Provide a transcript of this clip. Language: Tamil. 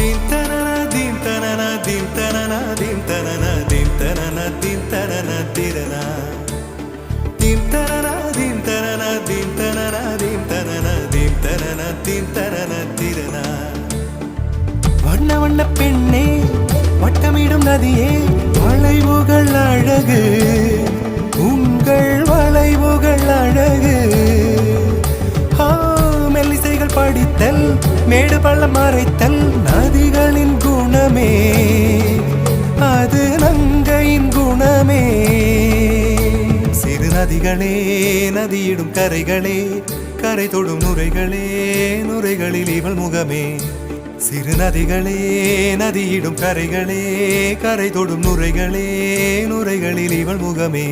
தீம் தனன தீம் தனன தீம் தனன தீம் தனன தீம் தனன தீம் தனன திரனா தீம் தனன தீம் தனன தீம் தனன தீம் தனன தீம் தனன தீம் தனன திரனா வண்ண வண்ண பெண்ணே வட்டமிடும் நதியே வளைவுகள் அழகு உங்கள் வளைவுகள் அழகு மெல்லிசைகள் படித்தல் மேடு பள்ளம் மறைத்தல் நதிகளின் குணமே அது நங்கையின் குணமே சிறு நதிகளே நதியிடும் கரைகளே கரை தொடும் நுரைகளே நுரைகளில் இவள் முகமே சிறு நதிகளே நதியிடும் கரைகளே கரை தொடும் நுரைகளே நுரைகளில் இவள் முகமே